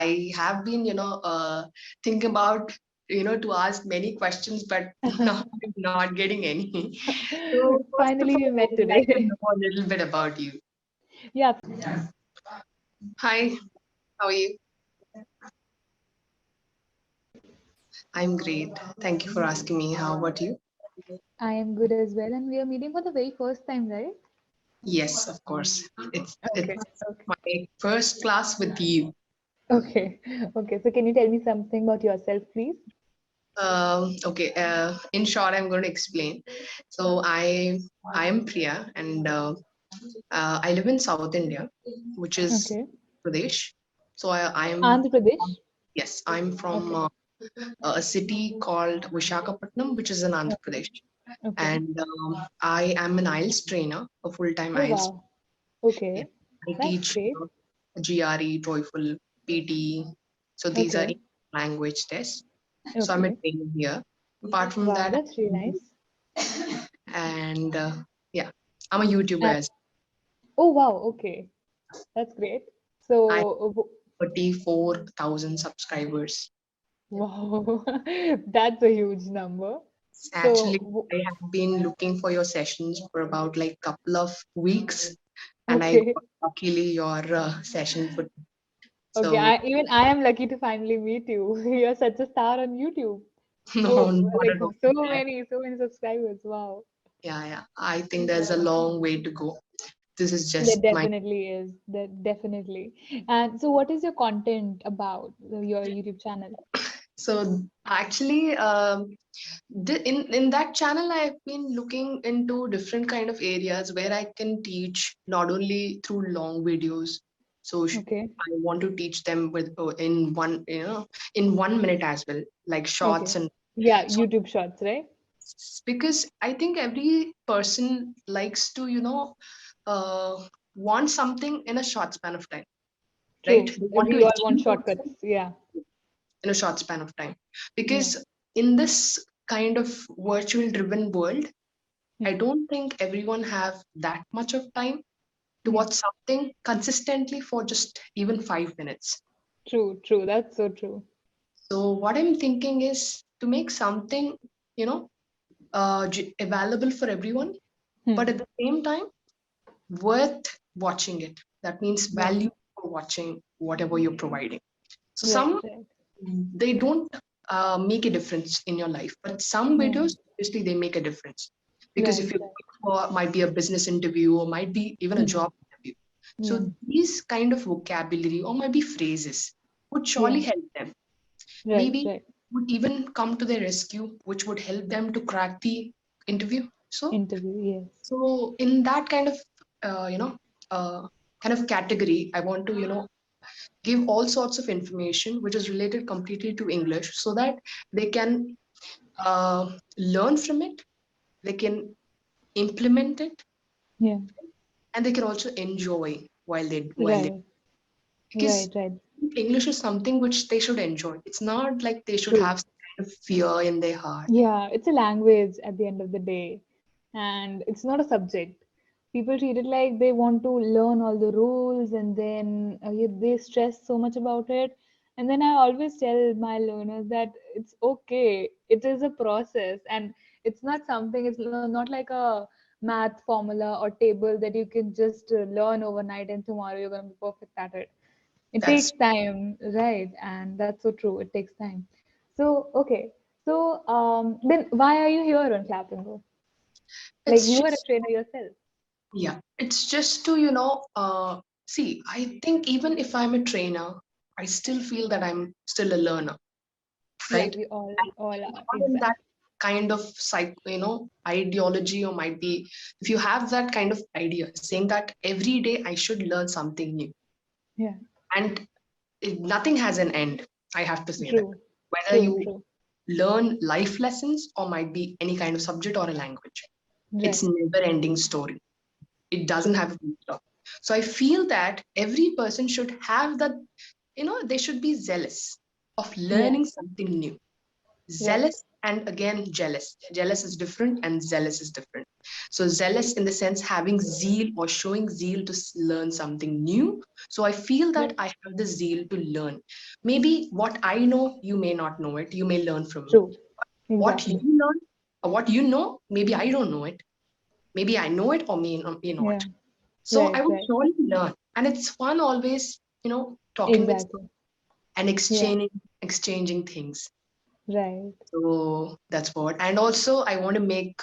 I have been, thinking about, to ask many questions, but now I'm not getting any. So first of Finally, we all, I met would like to today. know a little bit about you. Yeah, Hi, how are you? I'm great. Thank you for asking me. How about you? I am good as well. And we are meeting for the very first time, right? Yes, of course. It's Okay, okay, my first class with you. okay, okay. So, can you tell me something about yourself, please? Okay. In short, I'm going to explain. So I am Priya, and I live in South India, which is Okay. Pradesh. So I'm Andhra Pradesh? yes, I'm from Okay, a city called Vishakhapatnam, which is in Andhra Pradesh, okay. and I am an IELTS trainer, a full-time Oh, IELTS. wow. Yeah. Okay, I that's teach great. GRE, TOEFL, PTE. So these are Okay, language tests. So I'm a okay. trainer here. Apart from Wow, that, that's really nice. and yeah, I'm a YouTuber And, as oh, wow, okay. That's great. I have So, 34,000 subscribers. wow, that's a huge number. So, Actually, I have been looking for your sessions for about like couple of weeks, and I okay. got luckily your session for. Okay, So even I am lucky to finally meet you. You're such a star on YouTube. no, Oh, not like at all. so many subscribers. Wow. Yeah, yeah. I think there's a long way to go. This is There just my. definitely is. There definitely. And so, what is your content about your YouTube channel? So actually, in that channel, I've been looking into different kind of areas where I can teach not only through long videos. So Okay. I want to teach them with in one, in 1 minute as well, like Okay. shorts and Yeah, so YouTube Shorts, right? because I think every person likes to, want something in a short span of time, right? True. They want to We all want achieve shortcuts. Yeah. in a short span of time. Yeah. Because in this kind of virtual driven world, I Yeah. don't think everyone have that much of time to Yeah. watch something consistently for just even 5 minutes. True. True. That's so true. So what I'm thinking is to make something, you know, available for everyone, but Hmm. at the same time worth watching it. That means Right. value for watching whatever you're providing. So Right. some Right. they don't make a difference in your life, but some Hmm. videos obviously they make a difference because Right. if you Right. for might be a business interview or might be even a Hmm. job interview. Yeah. So these kind of vocabulary or maybe phrases would surely Yeah. help them. Right. Maybe Right. would even come to their rescue, which would help them to crack the interview. Interview. Yes. So in that kind of uh, you know uh, kind of category, I want to give all sorts of information which is related completely to English so that they can learn from it, they can implement it, Yeah. and they can also enjoy while they Right. because Right. Right. English is something which they should enjoy. It's not like they should True. have some kind of fear in their heart. Yeah, it's a language at the end of the day, and it's not a subject. People treat it like they want to learn all the rules, and then they stress so much about it. And then I always tell my learners that it's okay. It is a process, and it's not something. It's not like a math formula or table that you can just learn overnight, and tomorrow you're gonna be perfect at it. It takes That's time, right? And that's so true. It takes time. So, okay. So, then why are you here on Clapingo? Like it's you are a just trainer yourself. yeah, it's just to see. I think even if I'm a trainer, I still feel that I'm still a learner, Yeah, right? we all are All in that exact. kind of ideology, or might be if you have that kind of idea saying that every day I should learn something new, Yeah, and nothing has an end. I have to say that true, whether true, you true. learn life lessons or might be any kind of subject or a language, it's Right. never ending story. It doesn't True. have a full stop. So I feel that every person should have that, they should be zealous of Yeah. learning something new, Right. zealous and again jealous. Jealous is different and zealous is different. So zealous in the sense having zeal or showing zeal to learn something new. So I feel that Yes. I have the zeal to learn. Maybe what I know, you may not know it. You may learn from me. True. What you Exactly. learn or what you know, maybe I don't know it. Maybe I know it or may not. Yeah. So I Right. would Right. surely learn. And it's fun always, talking with Exactly. and Yeah. exchanging things. Right. So that's what. And also I want to make,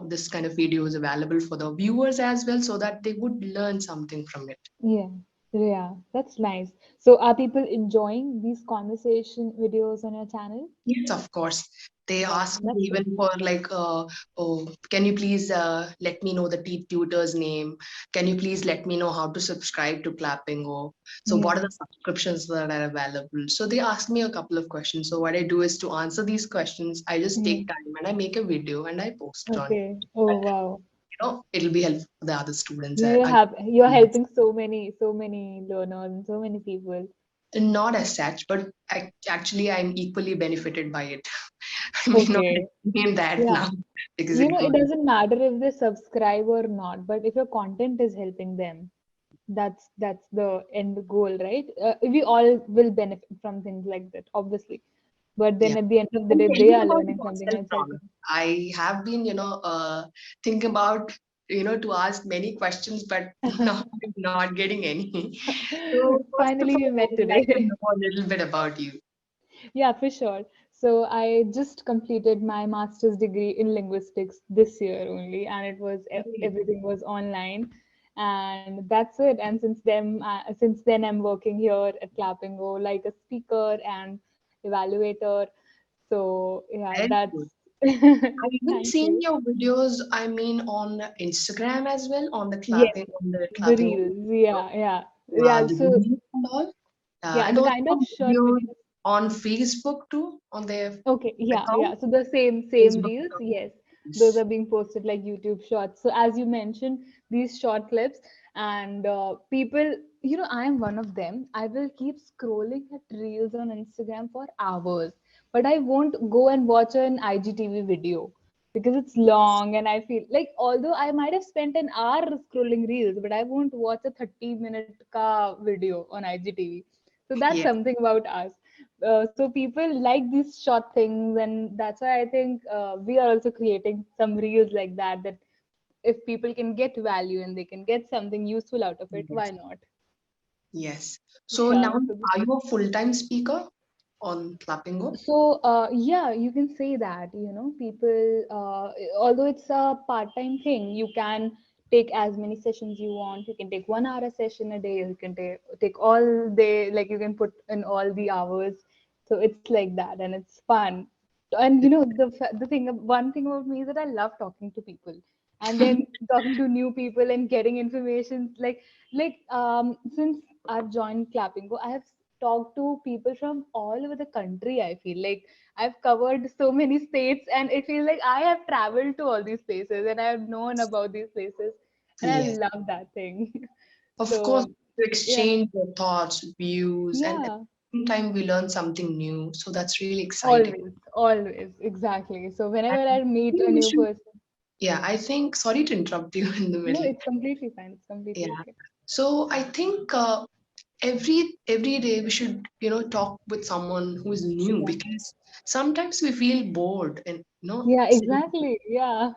this kind of videos available for the viewers as well so that they would learn something from it. Yeah. Yeah. That's nice. So are people enjoying these conversation videos on your channel? Yes, of course. They Wow. ask me That's good. even for like, oh, can you please let me know the tutor's name? Can you please let me know how to subscribe to Clapingo? So what are Yeah. the subscriptions that are available? So they ask me a couple of questions. So what I do is to answer these questions, I just Yeah. take time and I make a video and I post it on it. Okay. Oh, But, wow. it'll be helpful for the other students. Yeah, you're helping so many learners and so many people. Not as such, but actually I'm equally benefited by it. I may not Okay. name that Yeah. now because it It goes. doesn't matter if they subscribe or not, but if your content is helping them, that's the end goal, right? We all will benefit from things like that, obviously. But then Yeah. at the end of the I'm day, they thinking are about learning something and yourself, it's Rauna. helping. I have been, thinking about, to ask many questions, but now I'm not getting any. So first of Finally, we all, I met would like to today. know a little bit about you. Yeah, for sure. So I just completed my master's degree in linguistics this year only, and it was everything was online, and that's it. And since then, I'm working here at Clapingo like a speaker and evaluator. So yeah, Very that's good. I've been thank seeing you. your videos, I mean, on Instagram as well, Yes, on the the clapping, reels. Yeah, yeah, yeah. the So videos and all. yeah, And the also kind of short videos videos. on Facebook too, on their Okay, yeah, account, yeah. So the same Facebook reels, account. yes. Those Yes. are being posted like YouTube shorts. So as you mentioned, these short clips and people, I am one of them. I will keep scrolling at reels on Instagram for hours, but I won't go and watch an IGTV video because it's long and I feel like although I might have spent an hour scrolling reels, but I won't watch a 30-minute ka video on IGTV. So that's Yeah. something about us. So people like these short things, and that's why I think we are also creating some reels like that. That if people can get value and they can get something useful out of it, why Yes. not? Yes. So now, Yeah. are you a full-time speaker on Clappingo? So, yeah, you can say that, people, although it's a part-time thing, you can take as many sessions you want. You can take 1 hour a session a day. You can take all day, like you can put in all the hours. So it's like that, and it's fun. And one thing about me is that I love talking to people, and then talking to new people and getting information. Since I've joined Clappingo, I have talked to people from all over the country. I feel like I've covered so many states, and it feels like I have traveled to all these places and I have known about these places, and I Yes. love that thing. Of course, So to yeah, exchange your thoughts, views, and at yeah, the same time we learn something new. So that's really exciting. always, exactly. So And whenever I I meet think a we new should, person, yeah, I think, sorry to interrupt you in the no, middle. it's completely fine. It's completely Yeah. okay. So I think every day we should, talk with someone who is new Yeah, because sometimes we feel bored and, yeah, sitting exactly. Yeah,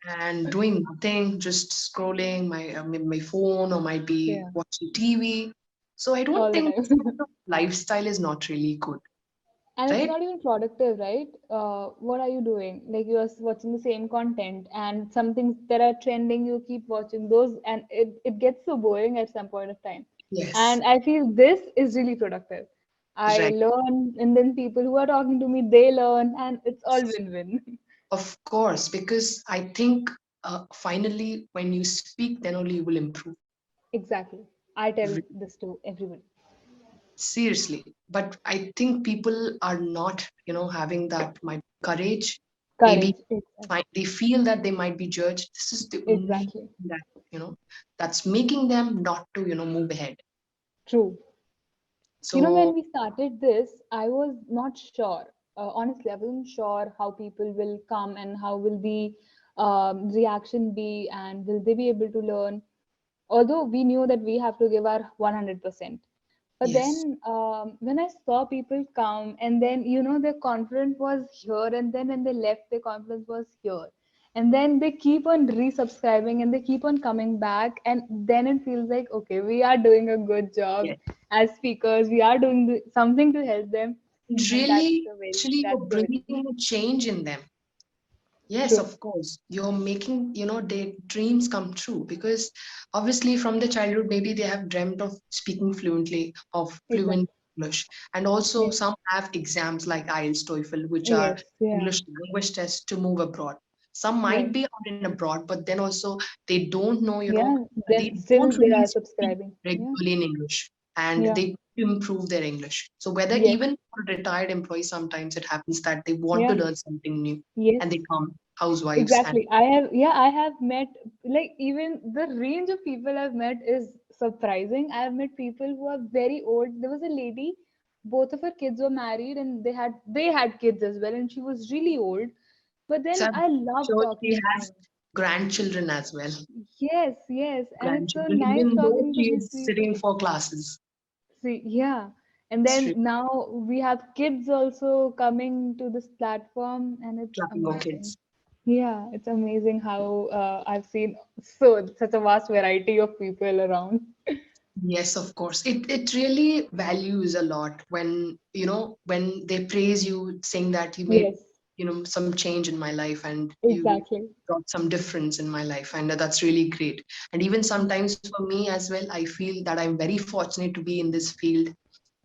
and doing nothing, just scrolling my phone or might be yeah, watching TV. So I don't all the think time. this kind of lifestyle is not really good, And it's right? not even productive, right? What are you doing? Like you're watching the same content and some things that are trending, you keep watching those, and it gets so boring at some point of time. Yes, And I feel this is really productive. I right. learn, and then people who are talking to me, they learn, and it's all win-win. Of course, because I think finally when you speak, then only you will improve. Exactly. I tell Re- this to everybody. Seriously. But I think people are not, having that my courage. Maybe Courage. Exactly. they feel that they might be judged. This is the only Exactly. thing that, that's making them not to, move ahead. True. When So we started this, I was not sure. honestly, I wasn't sure how people will come and how will the reaction be, and will they be able to learn. Although we knew that we have to give our 100%. But Yes. then when I saw people come, and then, their confidence was here, and then when they left, their confidence was here. And then they keep on resubscribing and they keep on coming back. And then it feels like, okay, we are doing a good job Yes. as speakers. We are doing something to help them. And Really, actually, you're that's a very bringing a change in them. Yes, true. of course. You're making, their dreams come true because obviously from the childhood, maybe they have dreamt of speaking fluently, of fluent Exactly. English. And also Yes. some have exams like IELTS, TOEFL, which are Yes. Yeah. English language tests to move abroad. Some might Right. be out in abroad, but then also they don't know, Yeah. they Then still don't they really are speak subscribing. Yeah. regularly in English and Yeah. they improve their English. So whether Yes. even for retired employees, sometimes it happens that they want to Yeah. learn something new Yes. and they come housewives and Exactly. I have met, like, even the range of people I've met is surprising. I have met people who are very old. There was a lady, both of her kids were married and they had kids as well, and she was really old. But so then I'm I love sure she talking to has them. grandchildren as well. Yes, yes. And it's so Grandchildren, nice even though talking to she these is sitting people. for classes. See, yeah. And It's then really now we have kids also coming to this platform, and it's Clapingo amazing. kids. Yeah, it's amazing how I've seen such a vast variety of people around. Yes, of course. It really values a lot when when they praise you, saying that you made Yes, some change in my life and you exactly. brought some difference in my life, and that's really great. And even sometimes for me as well, I feel that I'm very fortunate to be in this field,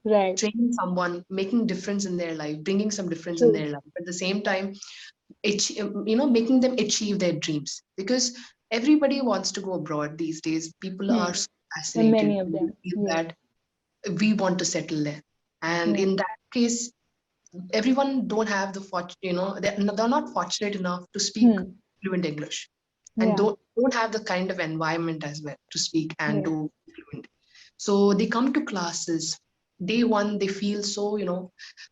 Right. training someone, making difference in their life, bringing some difference in True. their life. At the same time, making them achieve their dreams because everybody wants to go abroad these days. People are Hmm. so And fascinated. many of They them. feel Yes. that we want to settle there, and Yeah. in that case everyone don't have the they're not fortunate enough to speak Hmm. fluent English and Yeah. don't have the kind of environment as well to speak and Yes. do fluent. So they come to classes. Day one, they feel so,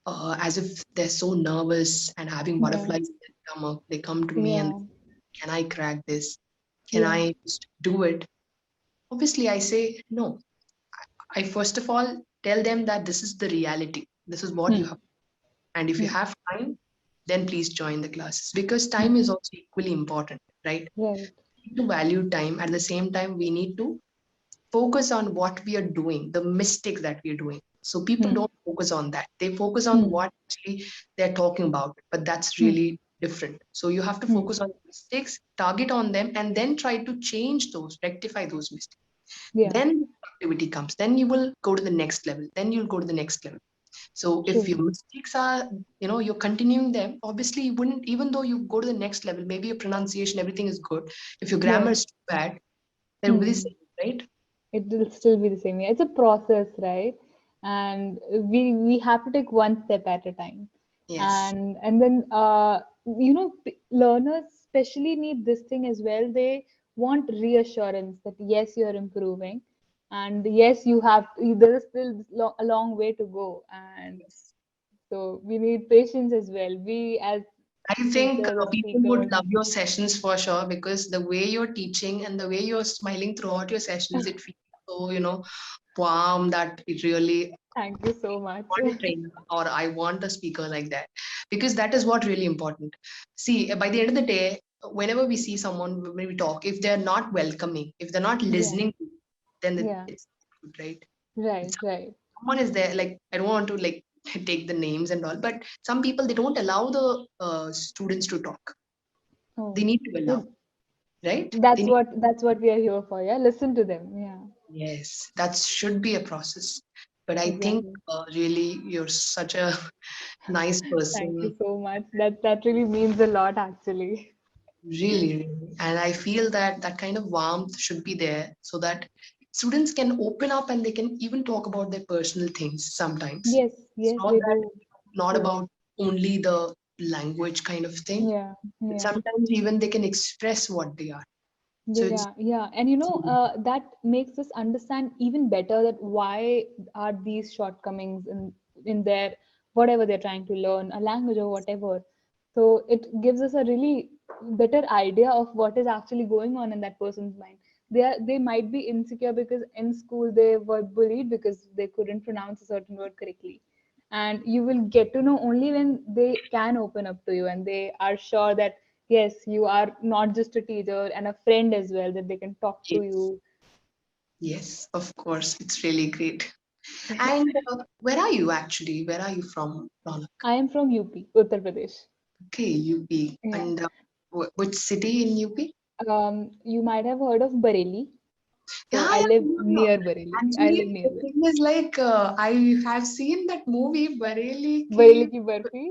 as if they're so nervous and having Yeah. butterflies in their stomach. They come to me and, Yeah. can I crack this? Can Yeah. I just do it? Obviously, I say no. I first of all tell them that this is the reality. This is what you Hmm. have. And if you Hmm. have time, then please join the classes because time Hmm. is also equally important, right? Right. We need to value time. At the same time, we need to focus on what we are doing, the mistakes that we are doing. So people Hmm. don't focus on that. They focus on Hmm. what actually they're talking about, but that's Hmm. really different. So you have to Hmm. focus on mistakes, target on them, and then try to change those, rectify those mistakes. Yeah. Then activity comes. Then you will go to the next level. Then you'll go to the next level. So if True. your mistakes are, you're continuing them, obviously you wouldn't, even though you go to the next level, maybe your pronunciation, everything is good. If your grammar Right. is too bad, then it will be the Hmm. same, right? It will still be the same. Yeah, it's a process, right? And we have to take one step at a time. Yes. And then learners especially need this thing as well. They want reassurance that yes, you're improving, and yes, there is still a long way to go. And Yes. so we need patience as well. We as I think teachers, as people would speakers. love your sessions for sure because the way you're teaching and the way you're smiling throughout your sessions, it feels so, warm that it really Thank you so much. want a trainer or I want a speaker like that because that is what really important. See, by the end of the day, whenever we see someone, when we talk, if they're not welcoming, if they're not Yeah, listening, then yeah, it's good, right? If right, right. someone is there, like I don't want to like take the names and all, but some people they don't allow the students to talk. They Oh, need to yeah, allow, right? They that's need. what we are here for. Yeah, listen to them. Yeah, Yes, that should be a process. But I think exactly. really you're such a nice Thank you person. so much. That really means a lot, actually. Really, really. And I feel that that kind of warmth should be there so that students can open up and they can even talk about their personal things sometimes. Yes, It's yes, not they that do. not True. about only the language kind of thing, Yeah, but yeah. sometimes even they can express what they are. So it's Yeah, yeah. And that makes us understand even better that why are these shortcomings in there? whatever they're trying to learn, a language or whatever. So it gives us a really better idea of what is actually going on in that person's mind. They might be insecure because in school they were bullied because they couldn't pronounce a certain word correctly. And you will get to know only when they can open up to you and they are sure that yes, you are not just a teacher and a friend as well, that they can talk to Yes. you. Yes, of course. It's really great. And where are you actually? Where are you from, Raunak? I am from UP, Uttar Pradesh. Okay, UP. Yeah. And which city in UP? You might have heard of Bareilly. So Yeah, I yeah, live no, no. near Bareilly. I live Actually, near the Bareilly. thing is like I have seen that movie Bareli Bareilly Ki. ki barfi.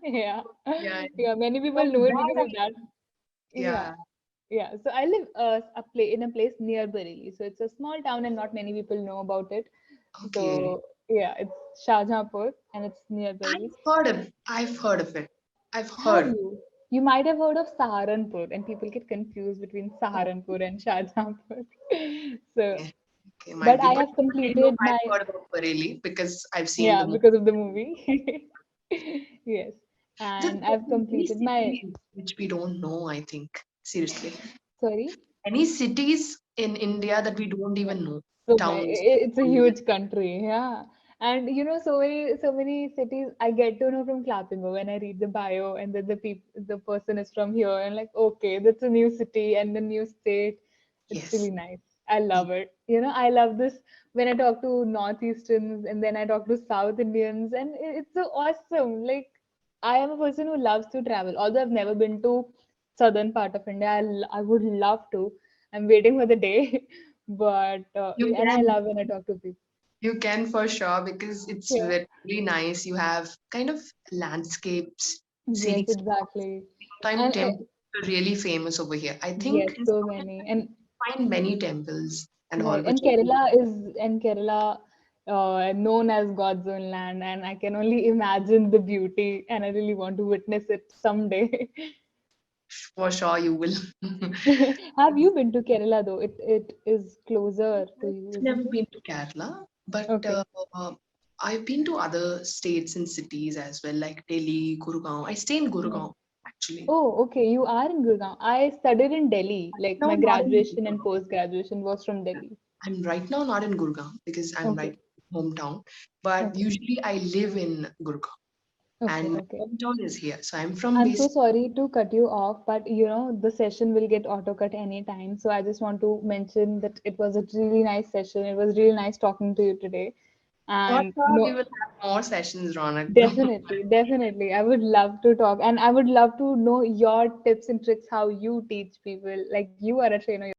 Yeah. Yeah, Yeah, many people from know it that because of that. Yeah. yeah. Yeah. So I live in a place near Bareilly. So it's a small town and not many people know about it. Okay. So yeah, it's Shahjahanpur and it's near Bareilly. I've heard of it. I've Have heard. you? You might have heard of Saharanpur, and people get confused between Saharanpur and Shahjahanpur. So, Okay, okay, might but be. I But have I know completed my, I've heard about Bareli because I've seen the yeah, movie. because of the movie. Yes. There And are I've many completed my, cities which we don't know, I think. Seriously. sorry. Any cities in India that we don't Yeah. even know. So many. Towns. It's a huge country. Yeah. And you know, so many cities I get to know from Clapingo when I read the bio and then the person is from here and like, okay, that's a new city and a new state. It's Yes. really nice. I love it. You know, I love this when I talk to Northeasterns and then I talk to South Indians and it's so awesome. Like I am a person who loves to travel. Although I've never been to southern part of India, I would love to. I'm waiting for the day. But You and I can. love when I talk to people. You can for sure because it's Yeah. very nice. You have kind of landscapes, Yes, scenic spots. exactly. Time And temples are really famous over here. I yes, think in so South many. India And you find many temples and all, right, which and are really Kerala known as God's own land, and I can only imagine the beauty, and I really want to witness it someday. for sure you will. Have you been to Kerala though? It is closer to you, I've isn't never it? been to Kerala, but Okay. I've been to other states and cities as well, like Delhi, Gurgaon. I stay in Yeah. Gurgaon actually. Oh, okay. You are in Gurgaon. I studied in Delhi. Like No, my not in graduation and Gurgaon. post graduation was from Delhi. I'm right now not in Gurgaon because I'm Okay. right hometown, but Okay. usually I live in Gurgaon Okay. and my Okay. hometown is here. So I'm from I'm so basic. sorry to cut you off, but you know, the session will get auto cut anytime. So I just want to mention that it was a really nice session. It was really nice talking to you today. For And sure, we no, will have more sessions, Raunak. definitely, definitely. I would love to talk and I would love to know your tips and tricks how you teach people. Like you are a trainer